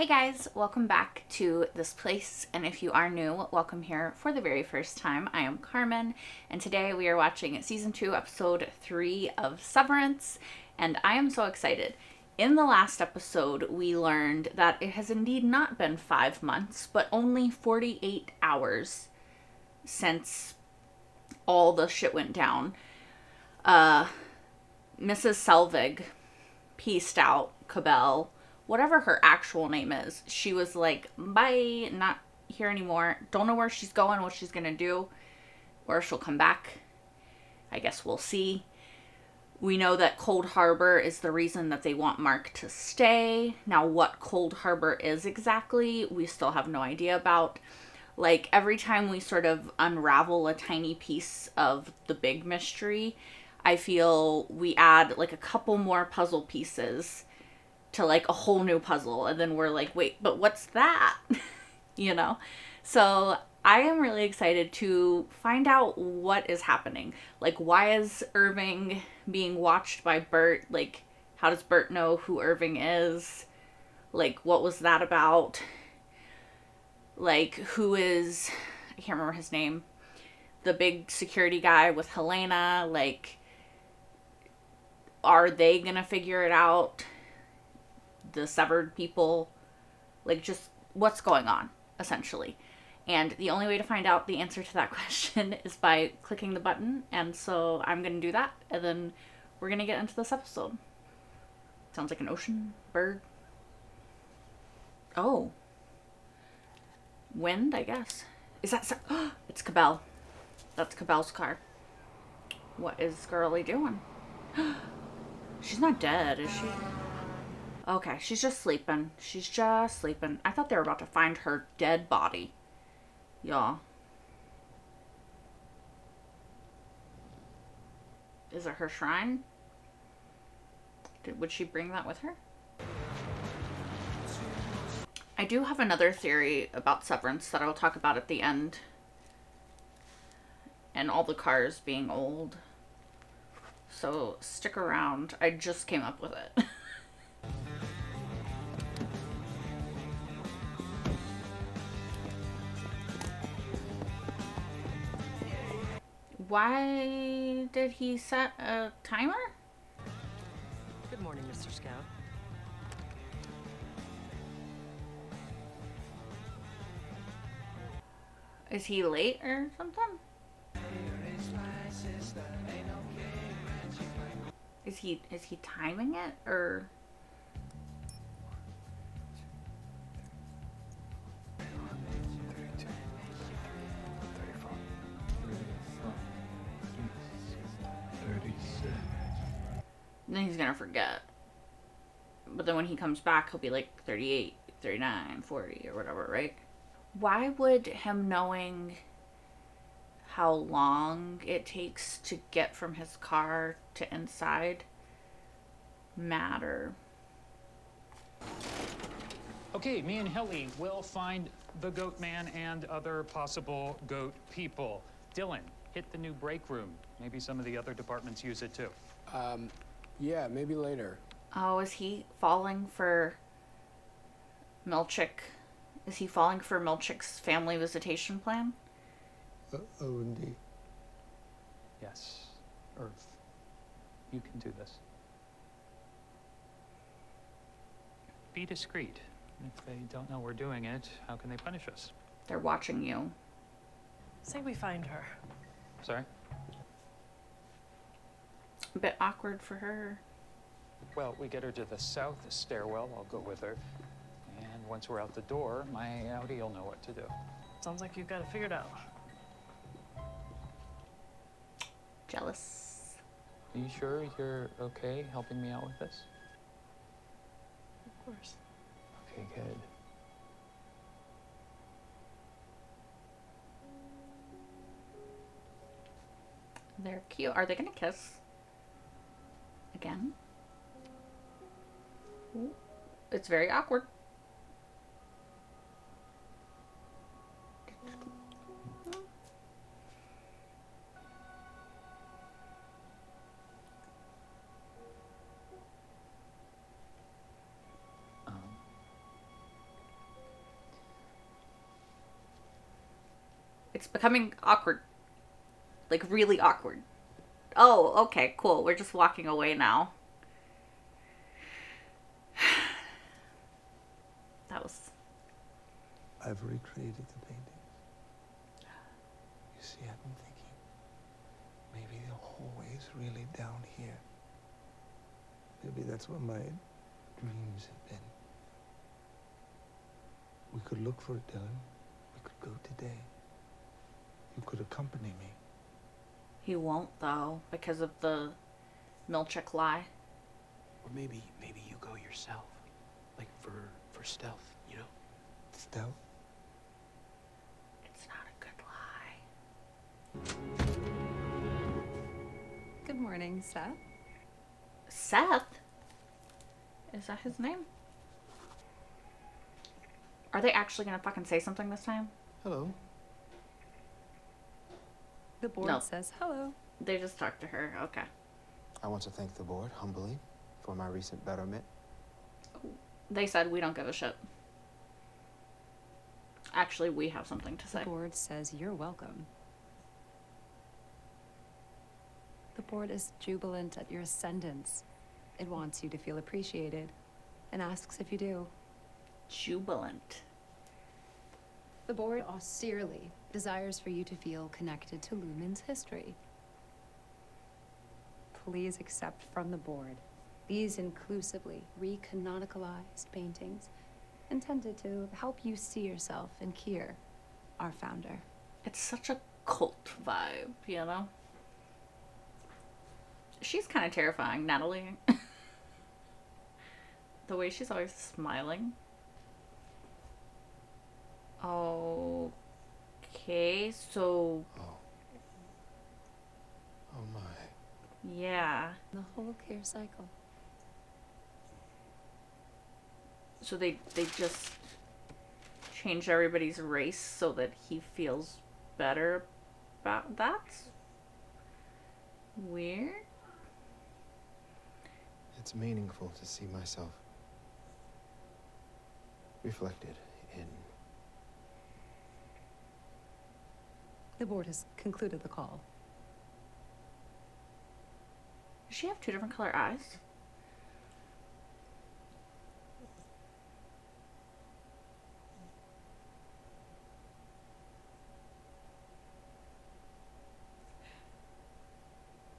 Hey guys, welcome back to this place, and if you are new, welcome here for the very first time. I am Carmen, and today we are watching Season 2, Episode 3 of Severance, and I am so excited. In the last episode, we learned that it has indeed not been 5 months, but only 48 hours since all the shit went down. Mrs. Selvig pieced out Cabell, whatever her actual name is. She was like, bye, not here anymore. Don't know where she's going, what she's gonna do, or if she'll come back. I guess we'll see. We know that Cold Harbor is the reason that they want Mark to stay. Now, what Cold Harbor is exactly, we still have no idea about. Like, every time we sort of unravel a tiny piece of the big mystery, I feel we add like a couple more puzzle pieces to like a whole new puzzle, and then we're like, wait, but what's that? you know? So I am really excited to find out what is happening. Like, why is Irving being watched by Bert? Like, how does Bert know who Irving is? Like, what was that about? Like, who is, I can't remember his name, the big security guy with Helena? Like, are they gonna figure it out? The severed people? Like, just what's going on, essentially. And the only way to find out the answer to that question is by clicking the button. And so I'm going to do that. And then we're going to get into this episode. Sounds like an ocean bird. Oh. Wind, I guess. Is that... it's Cabell. That's Cabell's car. What is Girly doing? She's not dead, is she? Okay, she's just sleeping. She's just sleeping. I thought they were about to find her dead body. Y'all. Is it her shrine? Would she bring that with her? I do have another theory about Severance that I'll talk about at the end. And all the cars being old. So stick around. I just came up with it. Why did he set a timer? Good morning, Mr. Scout. Is he late or something? Is he timing it or? Then he's gonna forget. But then when he comes back, he'll be like 38, 39, 40 or whatever, right? Why would him knowing how long it takes to get from his car to inside matter? Okay, me and Hilly will find the goat man and other possible goat people. Dylan, hit the new break room. Maybe some of the other departments use it too. Yeah, maybe later. Oh, is he falling for Milchick? Is he falling for Milchick's family visitation plan? Oh, indeed. Yes, Earth. You can do this. Be discreet. If they don't know we're doing it, how can they punish us? They're watching you. Say we find her. Sorry? A bit awkward for her. Well, we get her to the south stairwell. I'll go with her. And once we're out the door, my Audi will know what to do. Sounds like you've got it figured out. Jealous. Are you sure you're okay helping me out with this? Of course. Okay, good. They're cute. Are they gonna kiss? Again? Ooh. It's very awkward. It's becoming awkward. Like, really awkward. Oh, okay, cool. We're just walking away now. That was... I've recreated the paintings. You see, I've been thinking, maybe the hallway's really down here. Maybe that's where my dreams have been. We could look for it, Dylan. We could go today. You could accompany me. He won't, though, because of the Milchek lie. Or maybe you go yourself. Like for stealth, you know? Stealth? It's not a good lie. Good morning, Seth. Seth? Is that his name? Are they actually gonna fucking say something this time? Hello. The board No. says hello. They just talked to her. Okay. I want to thank the board, humbly, for my recent betterment. They said we don't give a shit. Actually, we have something to The say. board says you're welcome. The board is jubilant at your ascendance. It wants you to feel appreciated and asks if you do. Jubilant. The board austerely desires for you to feel connected to Lumen's history. Please accept from the board these inclusively recanonicalized paintings intended to help you see yourself in Kier, our founder. It's such a cult vibe, you know? She's kind of terrifying, Natalie. The way she's always smiling. Okay, so... Oh my. Yeah. The whole Kier cycle. So they just changed everybody's race so that he feels better about that? Weird? It's meaningful to see myself reflected in... The board has concluded the call. Does she have two different color eyes?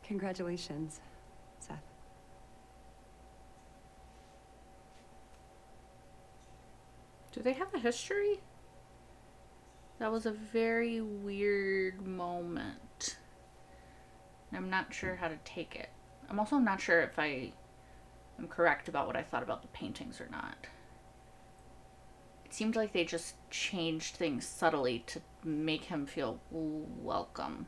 Congratulations, Seth. Do they have a history? That was a very weird moment. I'm not sure how to take it. I'm also not sure if I am correct about what I thought about the paintings or not. It seemed like they just changed things subtly to make him feel welcome.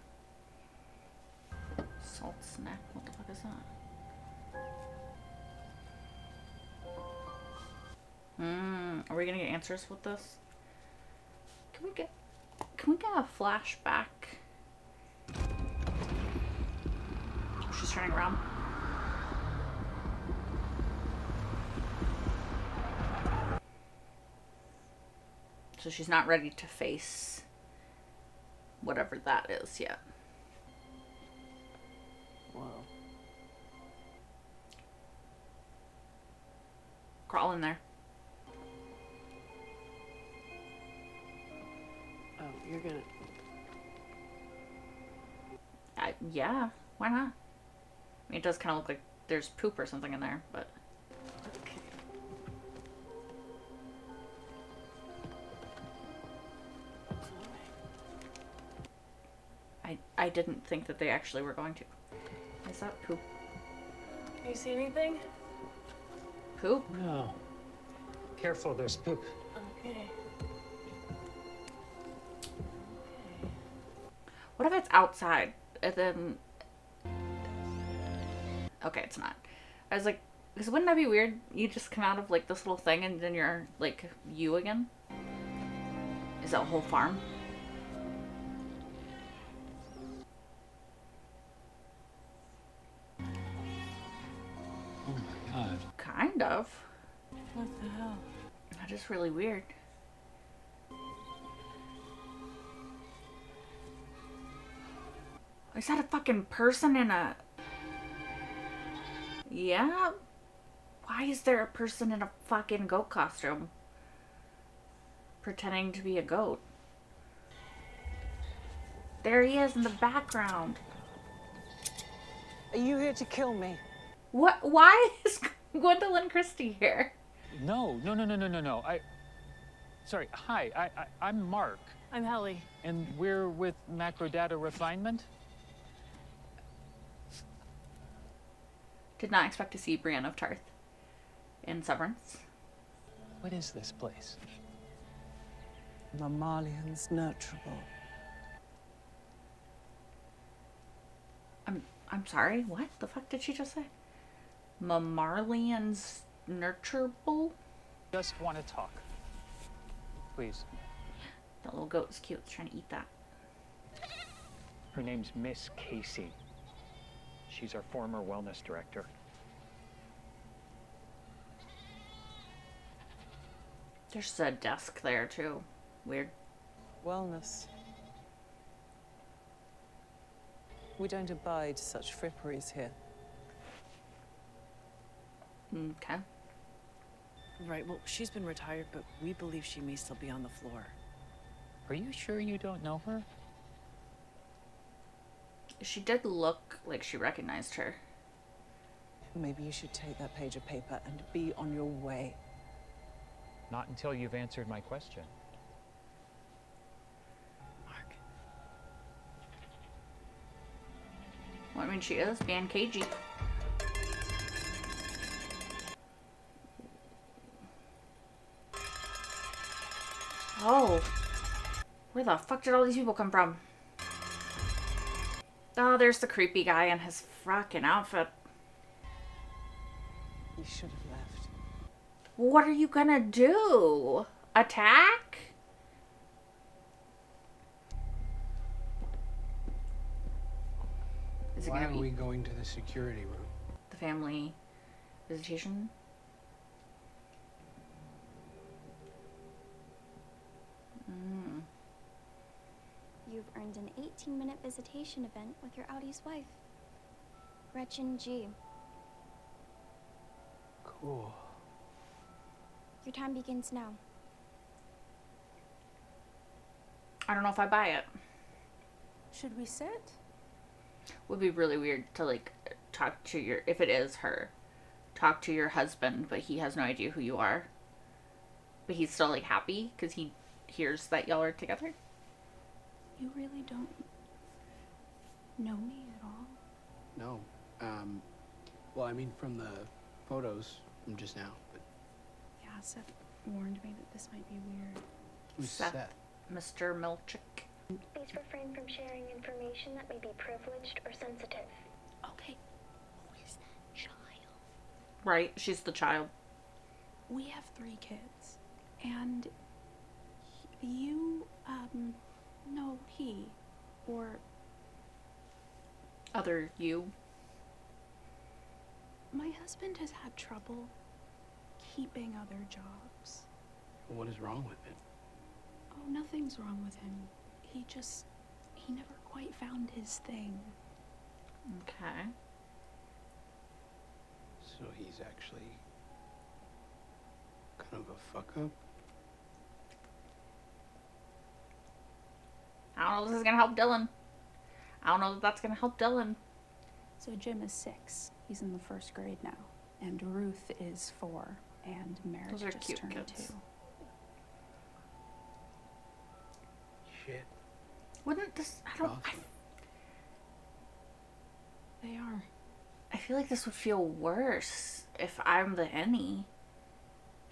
Salt snack? What the fuck is that? Are we gonna get answers with this? Can we get a flashback? She's turning around. So she's not ready to face whatever that is yet. Whoa. Crawl in there. Oh, you're gonna... Yeah, why not? I mean, it does kind of look like there's poop or something in there, but... Okay. I didn't think that they actually were going to. Is that poop? Can you see anything? Poop? No. Careful, there's poop. Okay. What if it's outside? And then... Okay, it's not. I was like, because wouldn't that be weird? You just come out of, like, this little thing and then you're, like, you again? Is that a whole farm? Oh my god. Kind of. What the hell? That is really weird. Is that a fucking person in a... Yeah? Why is there a person in a fucking goat costume? Pretending to be a goat. There he is in the background. Are you here to kill me? What? Why is Gwendolyn Christie here? No. Sorry, hi, I'm Mark, I'm Helly. and we're with Macro Data Refinement. Did not expect to see Brienne of Tarth in Severance. What is this place? Mammalian's nurturable. I'm sorry, what the fuck did she just say? Mammalian's nurturable? Just want to talk. Please. That little goat is cute. It's trying to eat that. Her name's Miss Casey. She's our former wellness director. There's a desk there too. Weird. Wellness. We don't abide such fripperies here. Okay. Right, well, she's been retired, but we believe she may still be on the floor. Are you sure you don't know her? She did look like she recognized her. Maybe you should take that page of paper and be on your way. Not until you've answered my question. Mark. Well, I mean, she is being cagey. Oh. Where the fuck did all these people come from? Oh, there's the creepy guy in his fucking outfit. You should have left. What are you gonna do? Attack? Is it Why gonna are be we going to the security room? the family visitation? You've earned an 18-minute visitation event with your Audi's wife, Gretchen G. Cool. Your time begins now. I don't know if I buy it. Should we sit? Would be really weird to like talk to your, if it is her, talk to your husband, but he has no idea who you are. But he's still like happy because he hears that y'all are together. You really don't know me at all? No. Well, I mean, from the photos from just now, but Yeah, Seth warned me that this might be weird. who's Seth. Seth? Mr. Milchick. Please refrain from sharing information that may be privileged or sensitive. Okay, who is that child? Right, she's the child. We have 3 kids, and you, no, he, or Other you. my husband has had trouble keeping other jobs. What is wrong with it? Oh, nothing's wrong with him. He never quite found his thing. Okay. So he's actually kind of a fuck up? I don't know if this is gonna help Dylan. I don't know that that's gonna help Dylan. So Jim is 6. He's in the 1st grade now. And Ruth is 4. And Merrick Those are just cute turned kids. 2. Shit. Wouldn't this? I don't. Awesome. They are. I feel like this would feel worse if I'm the Annie.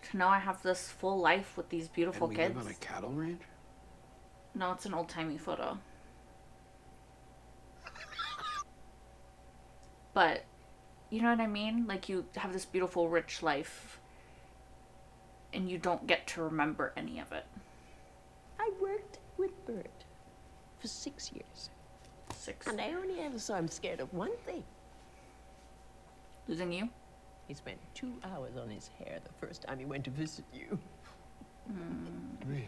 To know I have this full life with these beautiful And we kids. live on a cattle ranch? No, it's an old timey photo. But, you know what I mean? Like, you have this beautiful, rich life, and you don't get to remember any of it. I worked with Bert for 6 years. 6. And I only ever saw him scared of one thing. Losing you? He spent 2 hours on his hair the first time he went to visit you. Really?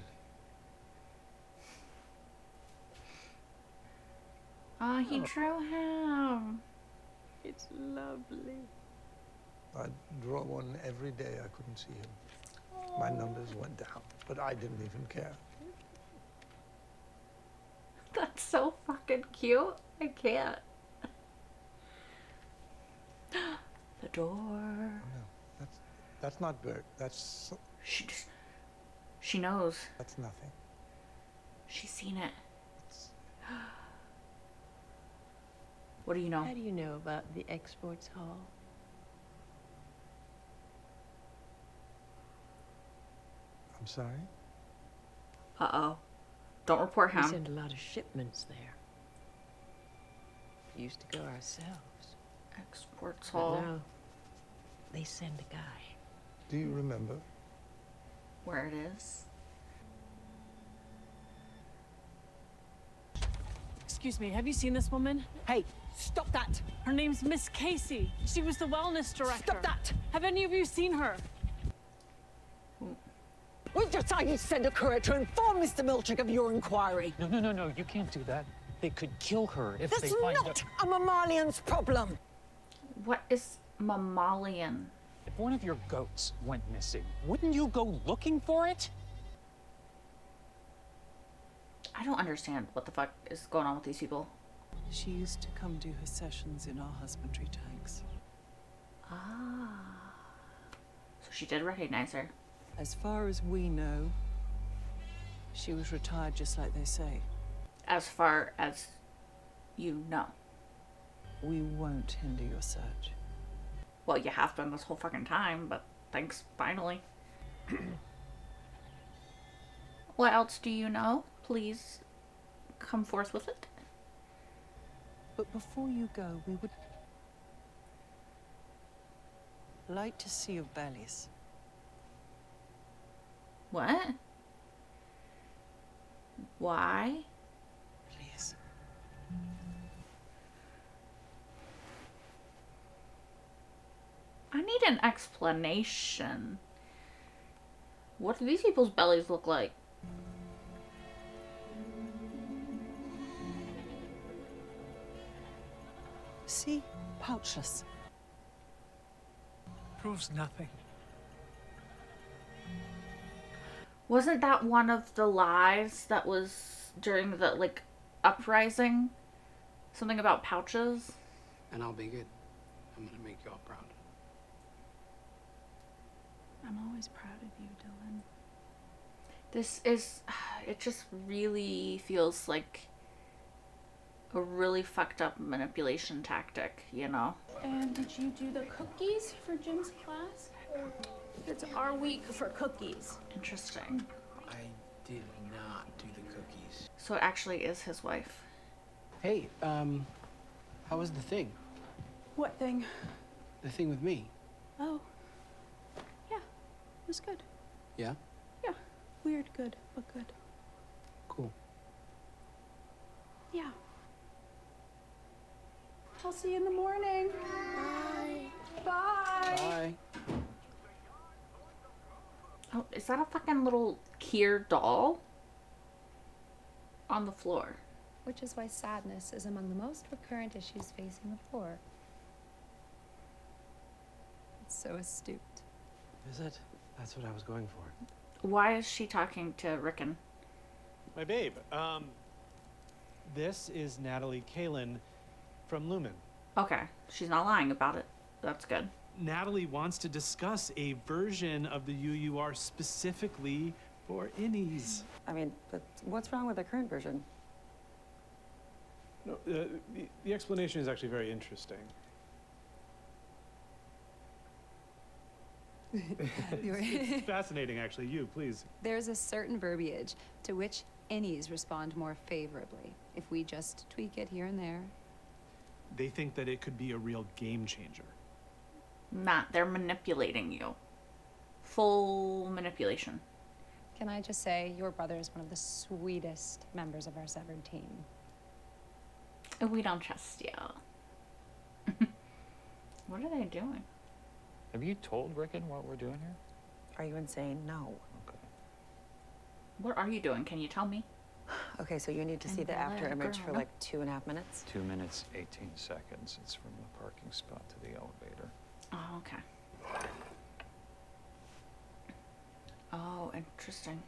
he drew him. It's lovely. I'd draw one every day I couldn't see him. My numbers went down, but I didn't even care. That's so fucking cute. I can't. The door. No, that's not Bert. She knows. That's nothing. She's seen it. What do you know? How do you know about the exports hall? I'm sorry? Uh-oh. Don't report We him. send a lot of shipments there. We used to go ourselves. Exports But hall. now, they send a guy. Do you remember? Where it is. Excuse me, have you seen this woman? Hey, stop that! Her name's Miss Casey. She was the wellness director. Stop that! Have any of you seen her? We decided to send a courier to inform Mr. Milchick of your inquiry. No, you can't do that. They could kill her if That's they find not a mammalian's problem. What is mammalian? If one of your goats went missing, wouldn't you go looking for it? I don't understand what the fuck is going on with these people. She used to come do her sessions in our husbandry tanks. Ah. So she did recognize her. As far as we know, she was retired just like they say. As far as you know. We won't hinder your search. Well, you have been this whole fucking time, but thanks, finally. What else do you know? Please come forth with it. But before you go, we would like to see your bellies. What? Why? Please. I need an explanation. What do these people's bellies look like? See? Pouchless. Proves nothing. Wasn't that one of the lies that was during the, like, uprising? Something about pouches? And I'll be good. I'm gonna make y'all proud. I'm always proud of you, Dylan. This is... It just really feels like a really fucked up manipulation tactic, you know? And did you do the cookies for Jim's class? It's our week for cookies. Interesting. I did not do the cookies. So it actually is his wife. Hey, how was the thing? What thing? The thing with me? Oh. Yeah, it was good. Yeah? Yeah, weird good, but good. Cool. Yeah. I'll see you in the morning. Bye. Bye. Bye. Oh, is that a fucking little Kier doll? On the floor. Which is why sadness is among the most recurrent issues facing the poor. It's so astute. Is it? That's what I was going for. Why is she talking to Ricken? My babe, this is Natalie Kalin from Lumen. Okay, she's not lying about it. That's good. Natalie wants to discuss a version of the UUR specifically for innies. I mean, but what's wrong with the current version? No, the explanation is actually very interesting. It's fascinating, actually. You, please. There's a certain verbiage to which innies respond more favorably if we just tweak it here and there. They think that it could be a real game changer. Matt, they're manipulating you. Full manipulation. Can I just say, your brother is one of the sweetest members of our severed team. We don't trust you. What are they doing? Have you told Ricken what we're doing here? Are you insane? No. Okay. What are you doing? Can you tell me? Okay, so you need to see the after image for like 2.5 minutes. 2 minutes, 18 seconds. It's from the parking spot to the elevator. Oh, okay. Oh, interesting.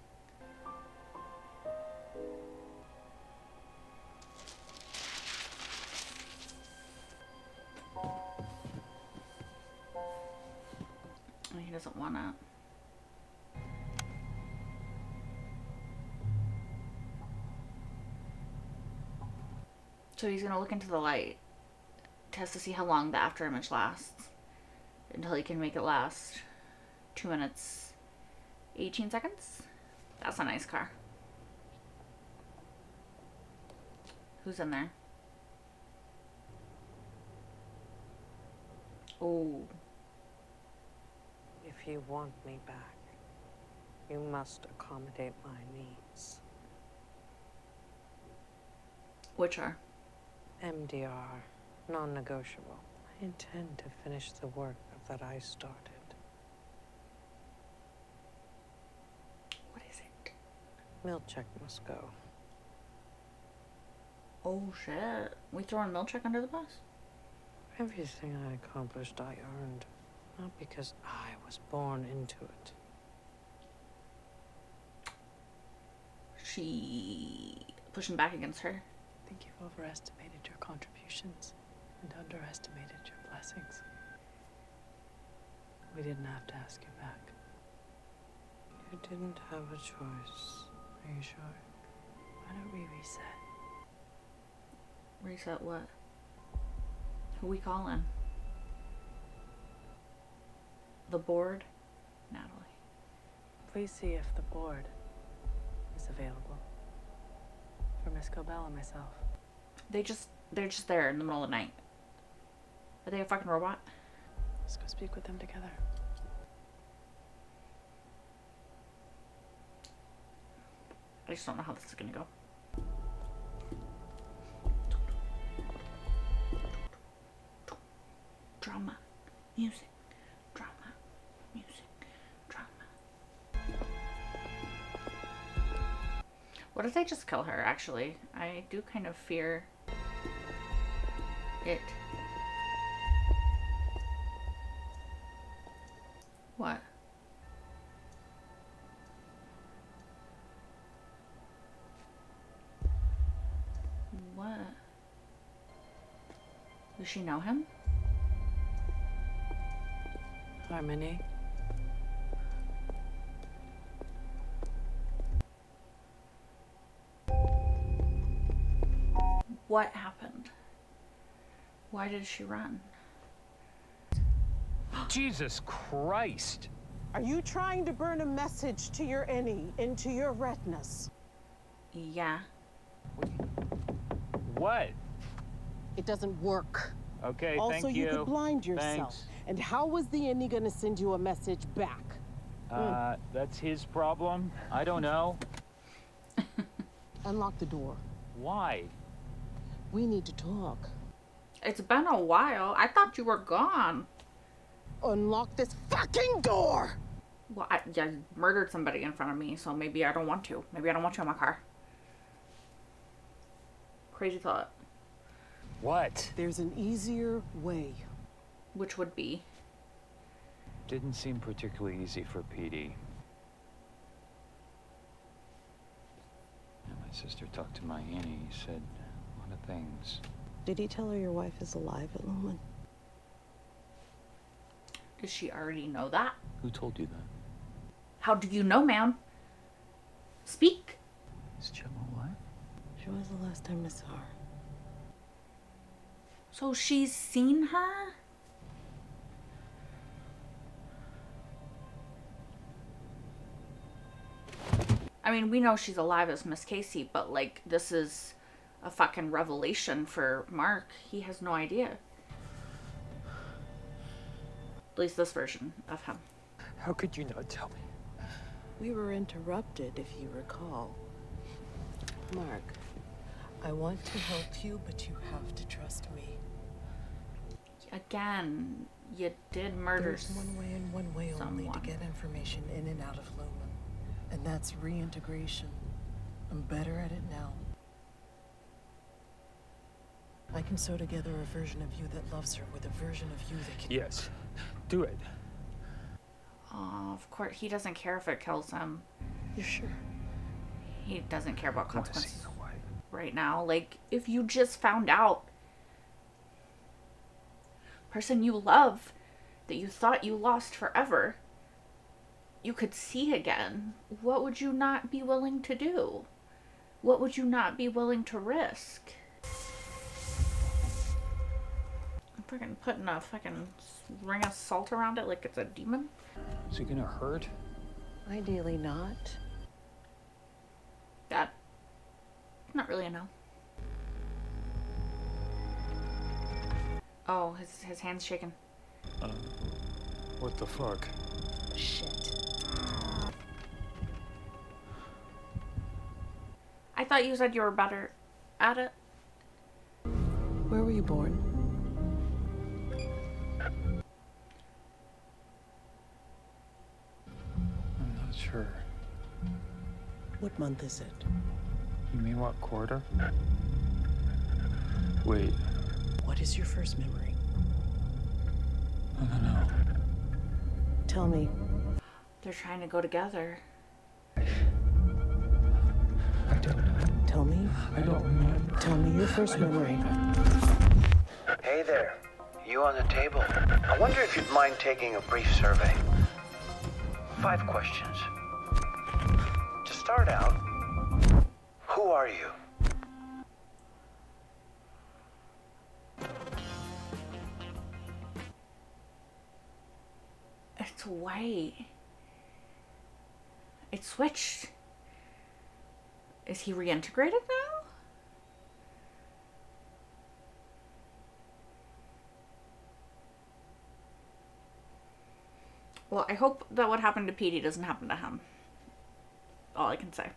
He doesn't want to. So he's gonna look into the light, test to see how long the after image lasts, until he can make it last 2 minutes, 18 seconds. That's a nice car. Who's in there? Oh. If you want me back, you must accommodate my needs. Which are? MDR, non-negotiable. I intend to finish the work that I started. What is it? Milchek must go. Oh shit. We throwing Milchek under the bus? Everything I accomplished, I earned. Not because I was born into it. She pushing back against her. I think you've overestimated your contributions and underestimated your blessings. We didn't have to ask you back. You didn't have a choice. Are you sure? Why don't we reset? Reset what? Who we calling? The board? Natalie. Please see if the board is available for Miss Cobell and myself. They're just there in the middle of the night. Are they a fucking robot? Let's go speak with them together. I just don't know how this is gonna go. Drama, music, drama, music, drama. What if they just kill her, actually? I do kind of fear it. What? What? Does she know him? Harmony. What happened? Why did she run? Jesus Christ! Are you trying to burn a message to your innie into your retinas? Yeah. What? It doesn't work. Okay, also, thank you. Also, you could blind yourself. Thanks. And how was the innie gonna send you a message back? That's his problem. I don't know. Unlock the door. Why? We need to talk. It's been a while. I thought you were gone. Unlock this fucking door! Well, I murdered somebody in front of me, so maybe I don't want to. Maybe I don't want you in my car. Crazy thought. What? There's an easier way. Which would be? Didn't seem particularly easy for PD. And my sister talked to my auntie. He said a lot of things. Did he tell her your wife is alive at Lumen? Does she already know that? Who told you that? How do you know, ma'am? Speak. Is Gemma alive? She was the last time I saw her. So she's seen her? I mean, we know she's alive as Miss Casey, but like, this is a fucking revelation for Mark. He has no idea. At least this version of him. How could you not tell me? We were interrupted, if you recall. Mark, I want to help you, but you have to trust me. Again, you did murder There's one way and one way only to get information in and out of Lumen. And that's reintegration. I'm better at it now. I can sew together a version of you that loves her with a version of you that can... Yes. Do it. Oh, of course. He doesn't care if it kills him. You're sure? He doesn't care about consequences right now. Like, if you just found out person you love that you thought you lost forever, you could see again, what would you not be willing to do? What would you not be willing to risk? I'm freaking putting a fucking ring of salt around it like it's a demon. Is it gonna hurt? Ideally not. That, not really a no. Oh, his hand's shaking. What the fuck? Shit. I thought you said you were better at it. Where were you born? I'm not sure. What month is it? You mean what quarter? Wait. What is your first memory? I don't know. Tell me. They're trying to go together. I don't know. Tell me. I don't remember. Tell me your first memory. Hey there. You on the table? I wonder if you'd mind taking a brief survey. 5 questions. To start out, who are you? It's white. It switched. Is he reintegrated now? Well, I hope that what happened to Petey doesn't happen to him. All I can say.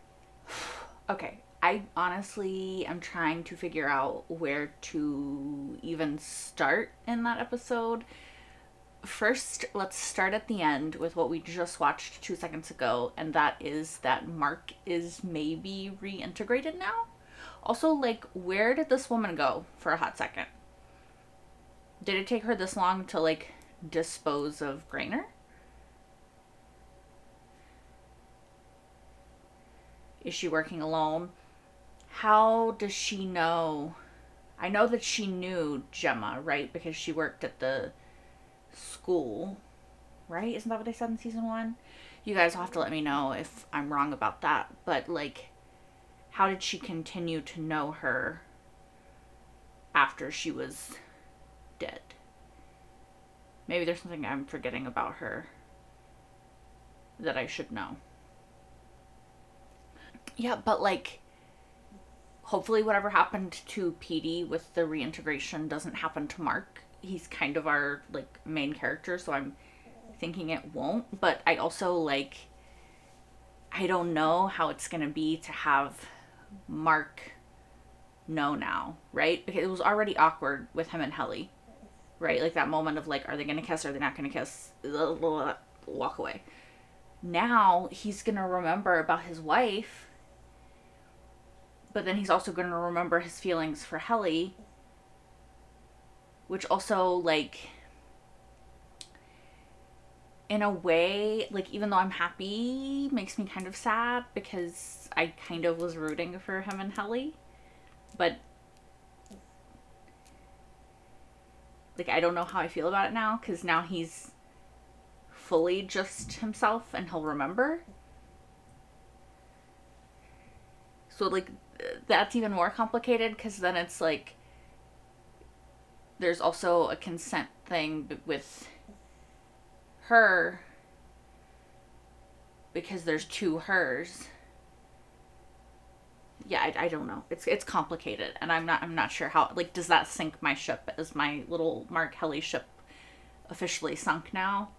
Okay, I honestly am trying to figure out where to even start in that episode. First, let's start at the end with what we just watched 2 seconds ago, and that is that Mark is maybe reintegrated now. Also, like, where did this woman go for a hot second? Did it take her this long to, like, dispose of Grainer? Is she working alone? How does she know? I know that she knew Gemma, right? Because she worked at the school, right? Isn't that what they said in season 1? You guys will have to let me know if I'm wrong about that. But, like, how did she continue to know her after she was dead? Maybe there's something I'm forgetting about her that I should know. Yeah, but, like, hopefully whatever happened to Petey with the reintegration doesn't happen to Mark. He's kind of our, like, main character, so I'm thinking it won't. But I also, like, I don't know how it's gonna be to have Mark know now, right? Because it was already awkward with him and Helly, right? Like, that moment of, like, are they gonna kiss, are they not gonna kiss? Walk away. Now, he's gonna remember about his wife, but then he's also gonna remember his feelings for Helly, which also, like, in a way, like, even though I'm happy, makes me kind of sad because I kind of was rooting for him and Helly. But, like, I don't know how I feel about it now, because now he's fully just himself and he'll remember. So, like, that's even more complicated, because then it's like there's also a consent thing with her because there's 2 hers. Yeah, I don't know. It's complicated, and I'm not sure how, like, does that sink my ship? Is my little Mark Helly ship officially sunk now?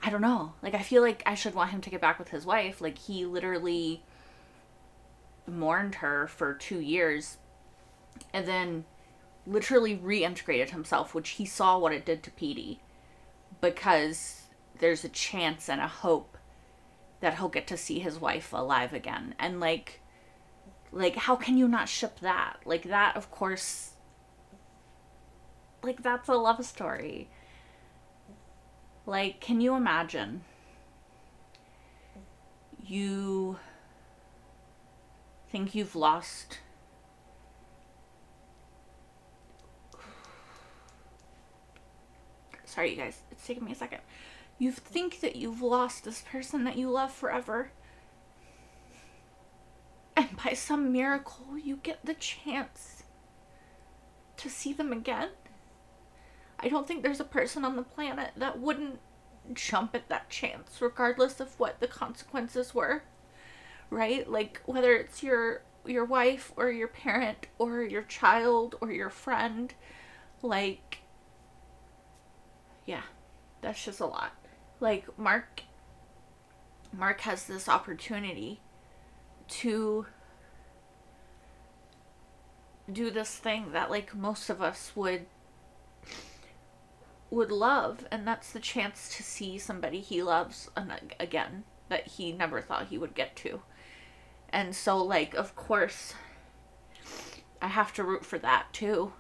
I don't know. Like, I feel like I should want him to get back with his wife. Like, he literally mourned her for 2 years and then literally reintegrated himself, which he saw what it did to Petey, because there's a chance and a hope that he'll get to see his wife alive again. And like how can you not ship that? Like that, of course, like that's a love story. Like, can you imagine? You think you've lost sorry you guys, it's taking me a second. You think that you've lost this person that you love forever, and by some miracle you get the chance to see them again. I don't think there's a person on the planet that wouldn't jump at that chance, regardless of what the consequences were, right? Like, whether it's your wife or your parent or your child or your friend, like, yeah, that's just a lot. Like, Mark has this opportunity to do this thing that, like, most of us would love, and that's the chance to see somebody he loves again, that he never thought he would get to. And so, like, of course, I have to root for that too.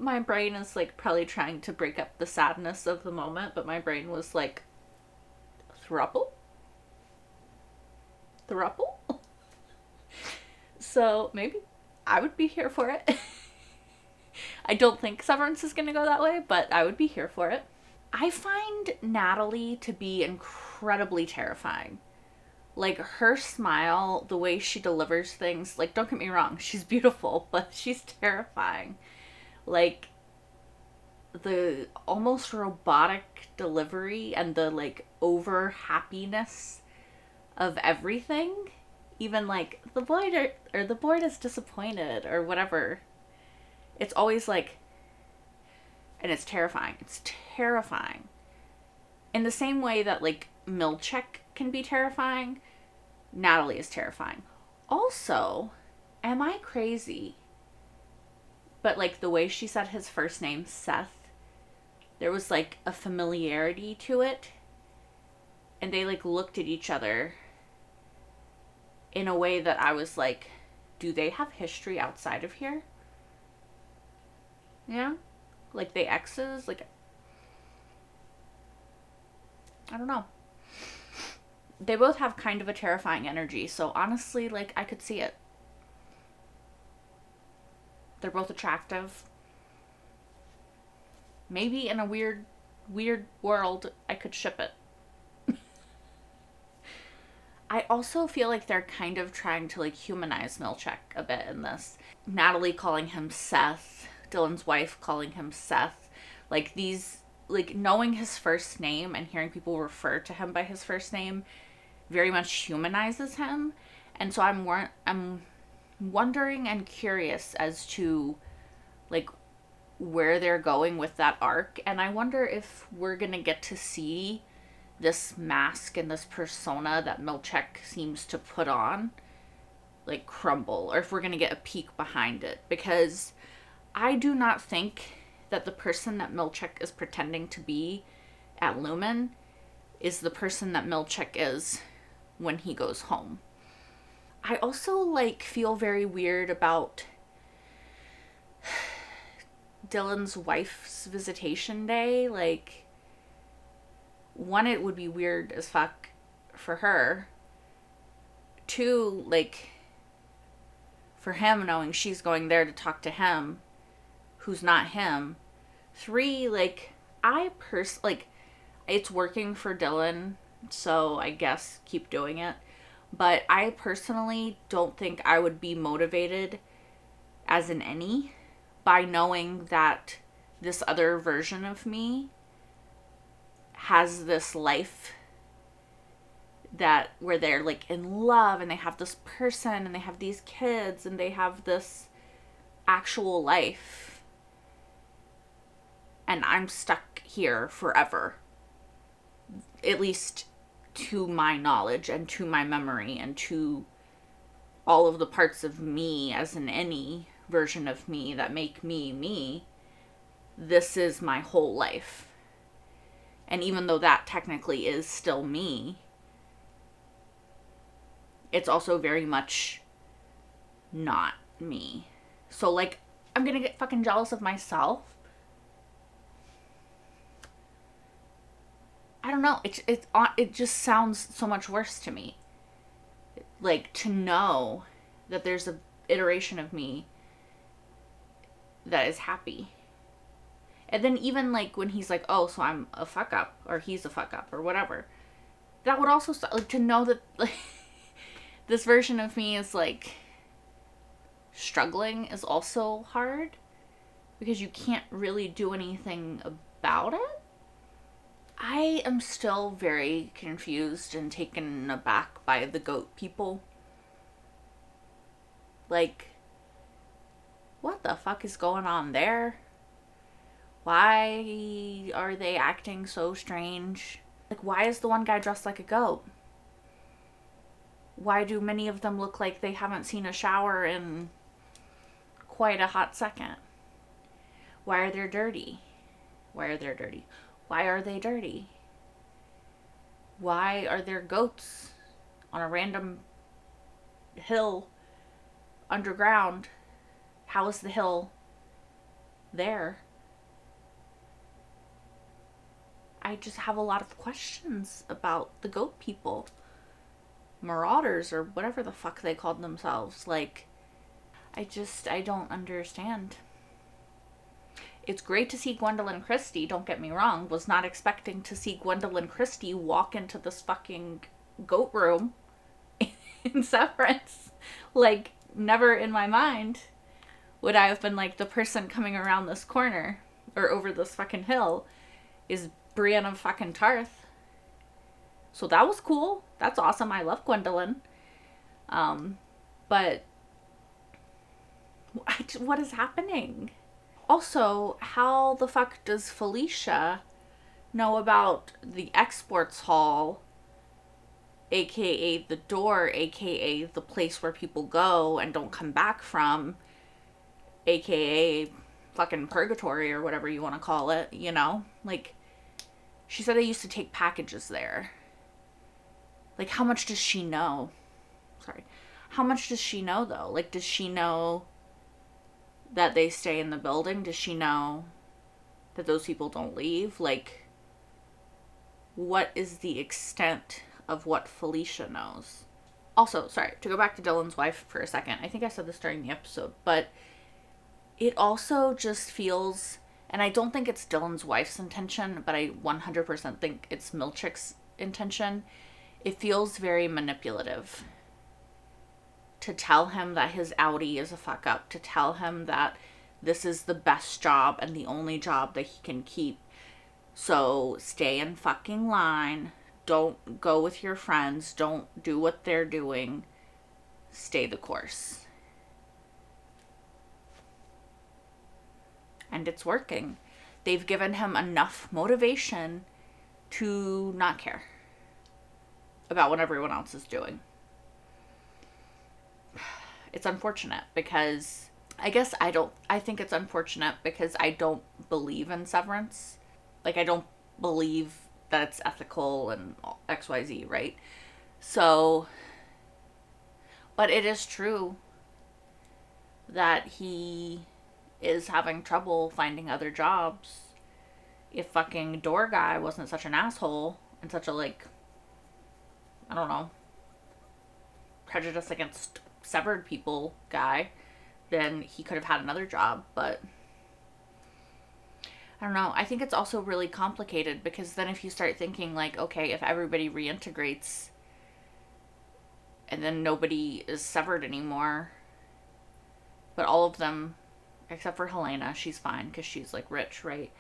My brain is, like, probably trying to break up the sadness of the moment, but my brain was like, throuple? So, maybe I would be here for it. I don't think Severance is gonna go that way, but I would be here for it. I find Natalie to be incredibly terrifying. Like, her smile, the way she delivers things, like, don't get me wrong, she's beautiful, but she's terrifying. Like, the almost robotic delivery and the, like, over happiness of everything. Even, like, the board is disappointed or whatever. It's always like, and it's terrifying. It's terrifying. In the same way that, like, Milchek can be terrifying, Natalie is terrifying. Also, am I crazy? But, like, the way she said his first name, Seth, there was, like, a familiarity to it. And they, like, looked at each other in a way that I was like, do they have history outside of here? Yeah? Like, they exes? Like, I don't know. They both have kind of a terrifying energy, so honestly, like, I could see it. They're both attractive. Maybe in a weird world, I could ship it. I also feel like they're kind of trying to, like, humanize Milchek a bit in this. Natalie calling him Seth, Dylan's wife calling him Seth. Like, these, like, knowing his first name and hearing people refer to him by his first name very much humanizes him. And so I'm wondering and curious as to, like, where they're going with that arc. And I wonder if we're going to get to see this mask and this persona that Milchek seems to put on, like, crumble, or if we're going to get a peek behind it. Because I do not think that the person that Milchek is pretending to be at Lumen is the person that Milchek is when he goes home. I also, like, feel very weird about Dylan's wife's visitation day. Like, one, it would be weird as fuck for her. Two, like, for him knowing she's going there to talk to him, who's not him. Three, like, it's working for Dylan, so I guess keep doing it. But I personally don't think I would be motivated as an any by knowing that this other version of me has this life that where they're, like, in love and they have this person and they have these kids and they have this actual life, and I'm stuck here forever, at least to my knowledge and to my memory and to all of the parts of me as an any version of me that make me me. This is my whole life. And even though that technically is still me, it's also very much not me. So, like, I'm gonna get fucking jealous of myself. I don't know. It just sounds so much worse to me. Like, to know that there's a iteration of me that is happy. And then even, like, when he's like, oh, so I'm a fuck up, or he's a fuck up, or whatever. That would also, like, to know that, like, this version of me is, like, struggling is also hard. Because you can't really do anything about it. I am still very confused and taken aback by the goat people. Like, what the fuck is going on there? Why are they acting so strange? Like, why is the one guy dressed like a goat? Why do many of them look like they haven't seen a shower in quite a hot second? Why are they dirty? Why are they dirty? Why are they dirty? Why are there goats on a random hill underground? How is the hill there? I just have a lot of questions about the goat people. Marauders, or whatever the fuck they called themselves. Like, I don't understand. It's great to see Gwendolyn Christie, don't get me wrong. Was not expecting to see Gwendolyn Christie walk into this fucking goat room in Severance. Like, never in my mind would I have been like, the person coming around this corner or over this fucking hill is Brienne of fucking Tarth. So that was cool. That's awesome. I love Gwendolyn. But what is happening? Also, how the fuck does Felicia know about the exports hall, aka the door, aka the place where people go and don't come back from, aka fucking purgatory or whatever you want to call it, you know? Like, she said they used to take packages there. Like, how much does she know? Sorry. How much does she know, though? Like, does she know that they stay in the building? Does she know that those people don't leave? Like, what is the extent of what Felicia knows? Also, sorry, to go back to Dylan's wife for a second. I think I said this during the episode, but it also just feels, and I don't think it's Dylan's wife's intention, but I 100% think it's Milchick's intention. It feels very manipulative. To tell him that his Audi is a fuck up. To tell him that this is the best job and the only job that he can keep. So stay in fucking line. Don't go with your friends. Don't do what they're doing. Stay the course. And it's working. They've given him enough motivation to not care about what everyone else is doing. It's unfortunate because I think it's unfortunate because I don't believe in severance. Like, I don't believe that it's ethical and XYZ, right? So, but it is true that he is having trouble finding other jobs. If fucking door guy wasn't such an asshole and such a, like, I don't know, prejudice against severed people guy, then he could have had another job. But I don't know. I think it's also really complicated because then if you start thinking like, okay, if everybody reintegrates and then nobody is severed anymore, but all of them, except for Helena, she's fine because she's like rich, right?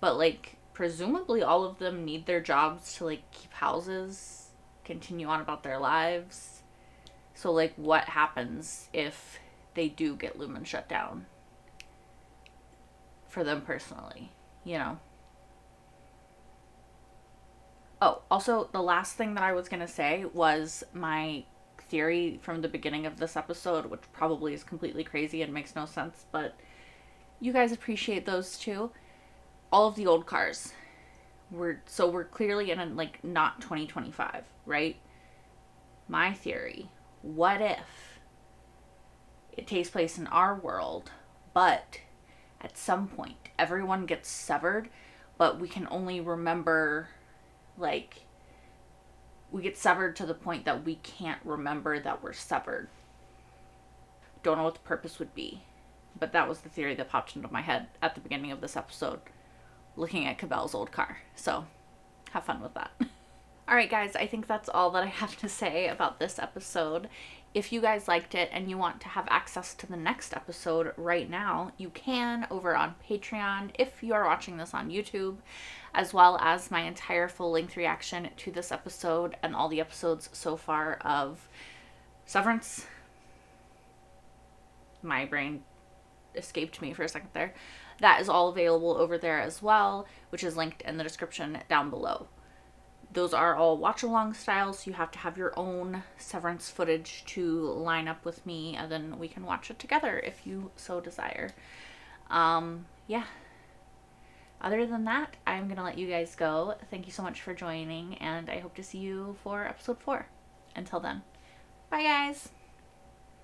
But like presumably all of them need their jobs to like keep houses, continue on about their lives. So, like, what happens if they do get Lumen shut down? For them personally, you know? Oh, also, the last thing that I was going to say was my theory from the beginning of this episode, which probably is completely crazy and makes no sense, but you guys appreciate those too. All of the old cars We're clearly in like not 2025, right? My theory, what if it takes place in our world, but at some point everyone gets severed, but we can only remember, like, we get severed to the point that we can't remember that we're severed. Don't know what the purpose would be, but that was the theory that popped into my head at the beginning of this episode, looking at Cabell's old car. So have fun with that. All right, guys, I think that's all that I have to say about this episode. If you guys liked it and you want to have access to the next episode right now, you can over on Patreon if you are watching this on YouTube, as well as my entire full-length reaction to this episode and all the episodes so far of Severance. My brain escaped me for a second there. That is all available over there as well, which is linked in the description down below. Those are all watch-along styles, so you have to have your own Severance footage to line up with me, and then we can watch it together if you so desire. Yeah. Other than that, I'm going to let you guys go. Thank you so much for joining, and I hope to see you for episode 4. Until then, bye guys!